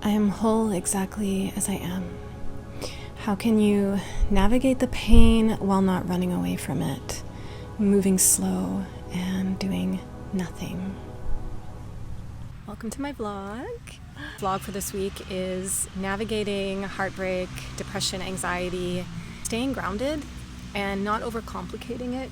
I am whole exactly as I am. How can you navigate the pain while not running away from it, moving slow and doing nothing? Welcome to my vlog. The vlog for this week is navigating heartbreak, depression, anxiety, staying grounded and not overcomplicating it.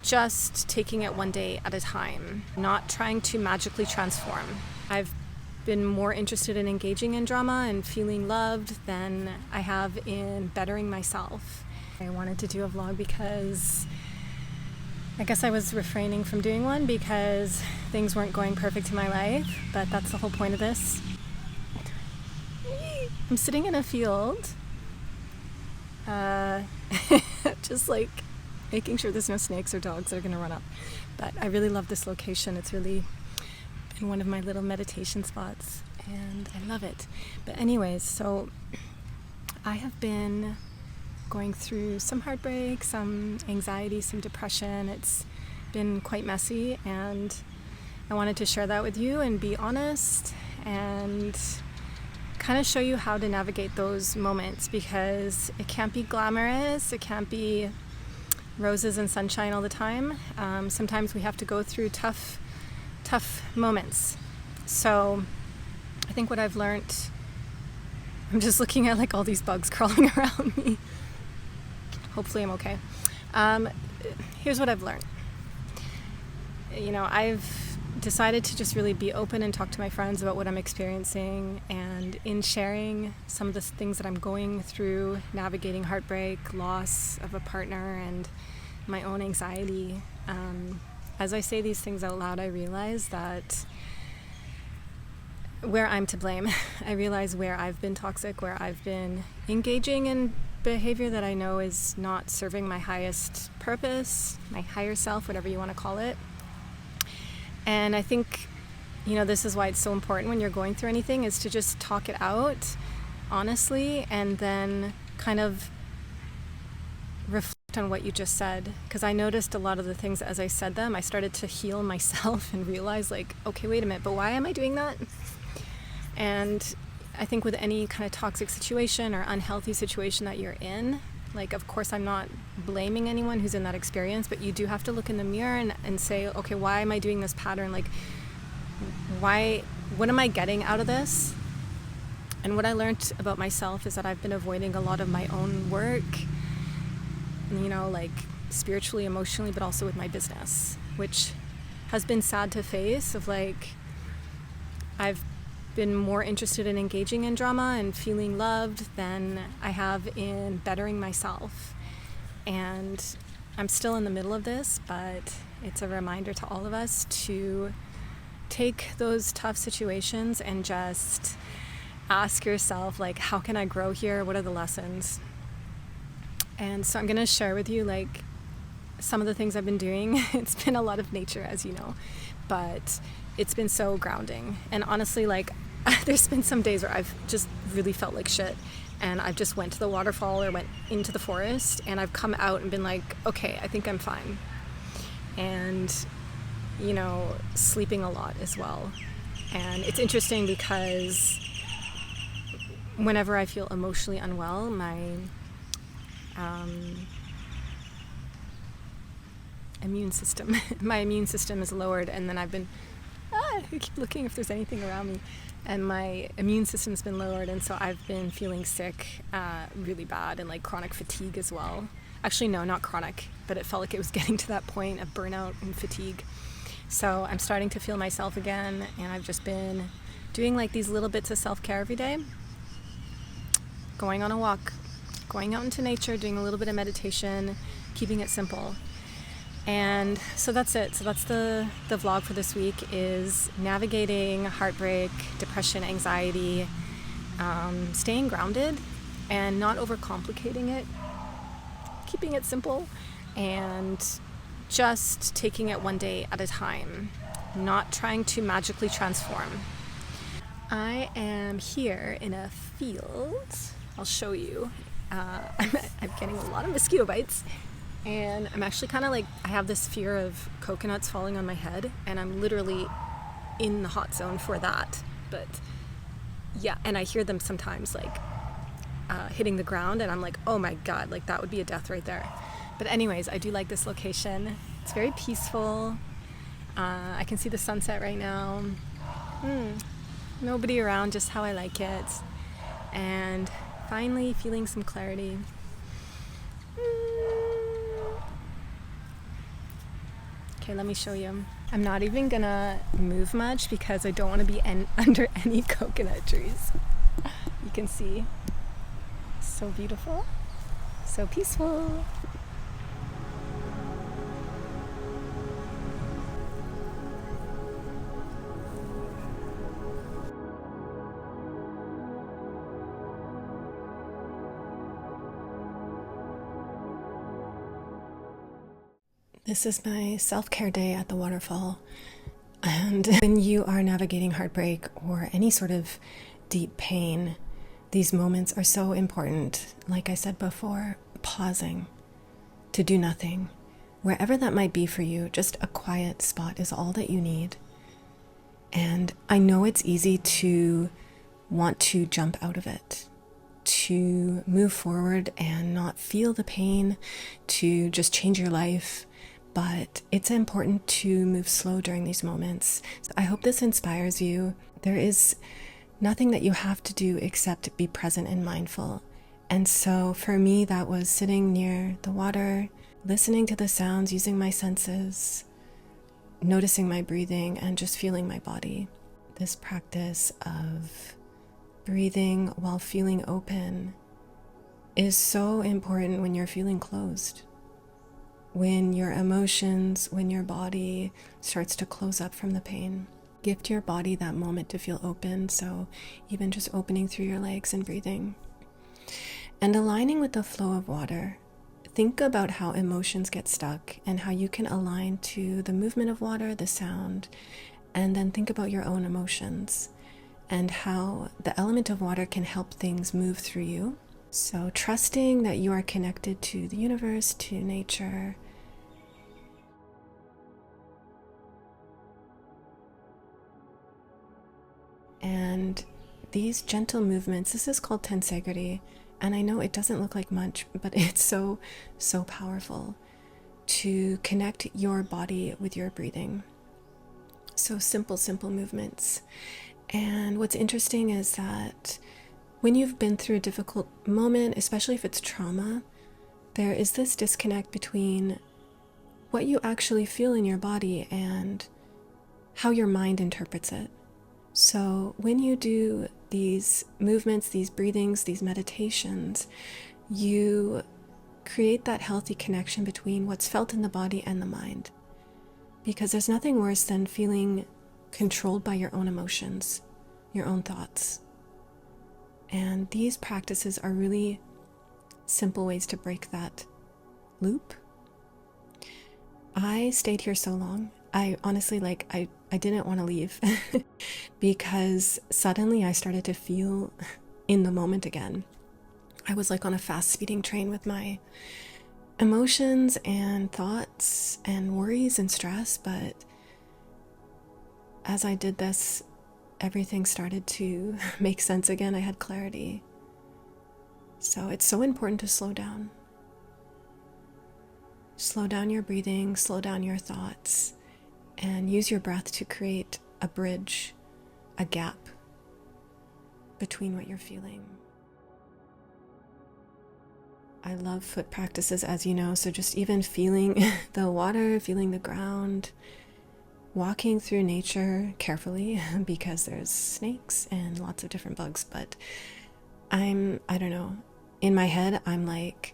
Just taking it one day at a time, not trying to magically transform. I've been more interested in engaging in drama and feeling loved than I have in bettering myself. I wanted to do a vlog because I guess I was refraining from doing one because things weren't going perfect in my life, but that's the whole point of this. I'm sitting in a field, just like making sure there's no snakes or dogs that are going to run up. But I really love this location. It's really been one of my little meditation spots and I love it. But anyways, so I have been going through some heartbreak, some anxiety, some depression. It's been quite messy and I wanted to share that with you and be honest and kind of show you how to navigate those moments, because it can't be glamorous, it can't be roses and sunshine all the time. Sometimes we have to go through tough moments. So I think what I've learned, I'm just looking at like all these bugs crawling around me. Hopefully I'm okay. Here's what I've learned. I've decided to just really be open and talk to my friends about what I'm experiencing, and in sharing some of the things that I'm going through, navigating heartbreak, loss of a partner, and my own anxiety. As I say these things out loud, I realize that where I'm to blame. I realize where I've been toxic, where I've been engaging in behavior that I know is not serving my highest purpose, my higher self, whatever you want to call it. And I think, this is why it's so important when you're going through anything, is to just talk it out honestly and then kind of reflect on what you just said. Because I noticed a lot of the things as I said them, I started to heal myself and realize like, okay, wait a minute, but why am I doing that? And I think with any kind of toxic situation or unhealthy situation that you're in, like, of course, I'm not blaming anyone who's in that experience, but you do have to look in the mirror and say, okay, why am I doing this pattern? Like, what am I getting out of this? And what I learned about myself is that I've been avoiding a lot of my own work, like spiritually, emotionally, but also with my business, which has been sad to face, of like, I've been more interested in engaging in drama and feeling loved than I have in bettering myself. And I'm still in the middle of this, but it's a reminder to all of us to take those tough situations and just ask yourself, like, how can I grow here? What are the lessons? And so I'm going to share with you like some of the things I've been doing. It's been a lot of nature, as you know, but it's been so grounding. And honestly, like, there's been some days where I've just really felt like shit, and I've just went to the waterfall or went into the forest, and I've come out and been like, okay, I think I'm fine. And sleeping a lot as well. And it's interesting because whenever I feel emotionally unwell, my immune system is lowered, and then I've been I keep looking if there's anything around me, and my immune system's been lowered, and so I've been feeling sick really bad, and like chronic fatigue as well. Actually, no, not chronic, but it felt like it was getting to that point of burnout and fatigue. So I'm starting to feel myself again, and I've just been doing like these little bits of self-care every day, going on a walk, going out into nature, doing a little bit of meditation, keeping it simple. And so that's it. So that's the vlog for this week, is navigating heartbreak, depression, anxiety, staying grounded and not overcomplicating it, keeping it simple, and just taking it one day at a time, not trying to magically transform. I am here in a field. I'll show you. I'm getting a lot of mosquito bites. And I'm actually kind of like, I have this fear of coconuts falling on my head, and I'm literally in the hot zone for that. But Yeah, and I hear them sometimes like hitting the ground, and I'm like, oh my God, like that would be a death right there. But anyways, I do like this location. It's very peaceful. I can see the sunset right now. Nobody around, just how I like it. And finally feeling some clarity. Okay, let me show you. I'm not even gonna move much because I don't want to be under any coconut trees. You can see. So beautiful, so peaceful. This is my self-care day at the waterfall. And when you are navigating heartbreak or any sort of deep pain, these moments are so important. Like I said before, pausing to do nothing. Wherever that might be for you, just a quiet spot is all that you need. And I know it's easy to want to jump out of it, to move forward and not feel the pain, to just change your life. But it's important to move slow during these moments. So I hope this inspires you. There is nothing that you have to do except be present and mindful. And so for me, that was sitting near the water, listening to the sounds, using my senses, noticing my breathing, and just feeling my body. This practice of breathing while feeling open is so important when you're feeling closed. When your emotions, when your body starts to close up from the pain. Gift your body that moment to feel open, so even just opening through your legs and breathing. And aligning with the flow of water. Think about how emotions get stuck and how you can align to the movement of water, the sound, and then think about your own emotions and how the element of water can help things move through you. So trusting that you are connected to the universe, to nature. And these gentle movements, this is called tensegrity, and I know it doesn't look like much, but it's so powerful to connect your body with your breathing. So simple movements. And what's interesting is that when you've been through a difficult moment, especially if it's trauma, there is this disconnect between what you actually feel in your body and how your mind interprets it. So when you do these movements, these breathings, these meditations, you create that healthy connection between what's felt in the body and the mind. Because there's nothing worse than feeling controlled by your own emotions, your own thoughts. And these practices are really simple ways to break that loop. I stayed here so long. I honestly, I didn't want to leave because suddenly I started to feel in the moment again. I was like on a fast speeding train with my emotions and thoughts and worries and stress. But as I did this, everything started to make sense again. I had clarity. So it's so important to slow down. Slow down your breathing, slow down your thoughts, and use your breath to create a bridge, a gap between what you're feeling. I love foot practices, as you know, so just even feeling the water, feeling the ground, walking through nature carefully because there's snakes and lots of different bugs, but I don't know, in my head, I'm like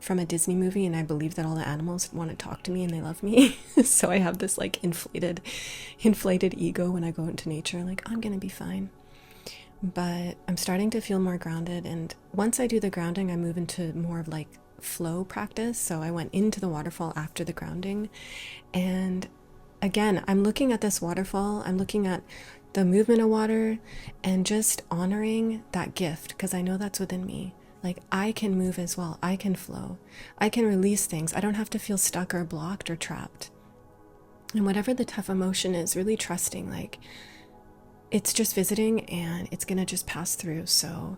from a Disney movie and I believe that all the animals want to talk to me and they love me. So I have this like inflated ego when I go into nature, like I'm gonna be fine. But I'm starting to feel more grounded, and once I do the grounding, I move into more of like flow practice. So I went into the waterfall after the grounding, and again, I'm looking at this waterfall, I'm looking at the movement of water and just honoring that gift, because I know that's within me. Like I can move as well, I can flow, I can release things. I don't have to feel stuck or blocked or trapped. And whatever the tough emotion is, really trusting, like it's just visiting and it's gonna just pass through. So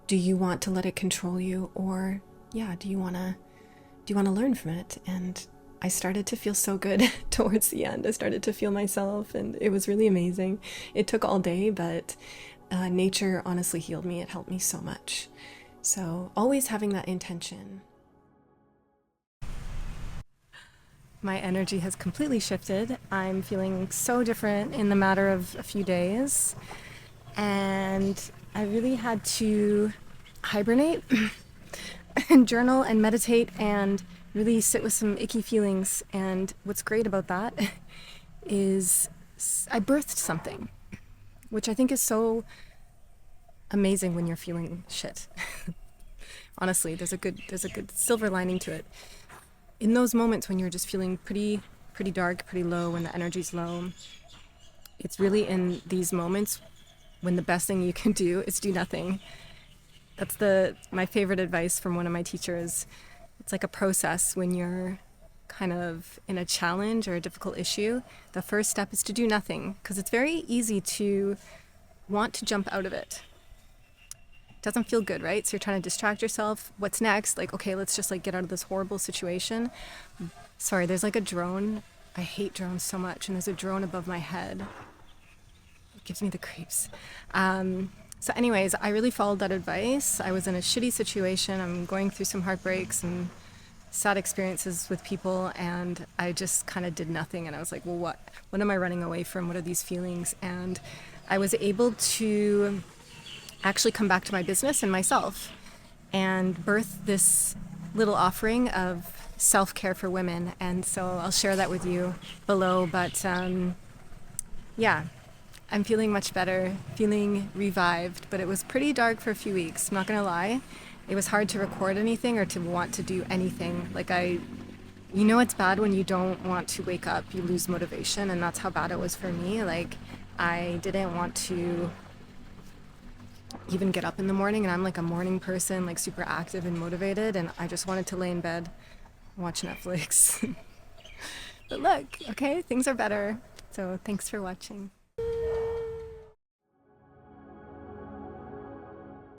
do you want to let it control you, or yeah, do you want to learn from it? And I started to feel so good towards the end. I started to feel myself, and it was really amazing. It took all day, but nature honestly healed me. It helped me so much. So always having that intention. My energy has completely shifted. I'm feeling so different in the matter of a few days. And I really had to hibernate and journal and meditate and really sit with some icky feelings. And what's great about that is I birthed something, which I think is so amazing when you're feeling shit. Honestly, there's a good silver lining to it. In those moments when you're just feeling pretty dark, pretty low, when the energy's low, it's really in these moments when the best thing you can do is do nothing. That's my favorite advice from one of my teachers. It's like a process when you're kind of in a challenge or a difficult issue. The first step is to do nothing, because it's very easy to want to jump out of it. Doesn't feel good, right? So you're trying to distract yourself. What's next? Like, okay, let's just like get out of this horrible situation. Sorry, there's like a drone. I hate drones so much, and there's a drone above my head. It gives me the creeps. So anyways, I really followed that advice. I was in a shitty situation. I'm going through some heartbreaks and sad experiences with people, and I just kind of did nothing. And I was like, well, what am I running away from? What are these feelings? And I was able to actually come back to my business and myself and birth this little offering of self-care for women. And so I'll share that with you below. But yeah, I'm feeling much better, feeling revived, but it was pretty dark for a few weeks. I'm not gonna lie. It was hard to record anything or to want to do anything. Like it's bad when you don't want to wake up, you lose motivation, and that's how bad it was for me. Like, I didn't want to even get up in the morning, and I'm like a morning person, like super active and motivated, and I just wanted to lay in bed, watch Netflix. But look, okay, things are better. So thanks for watching.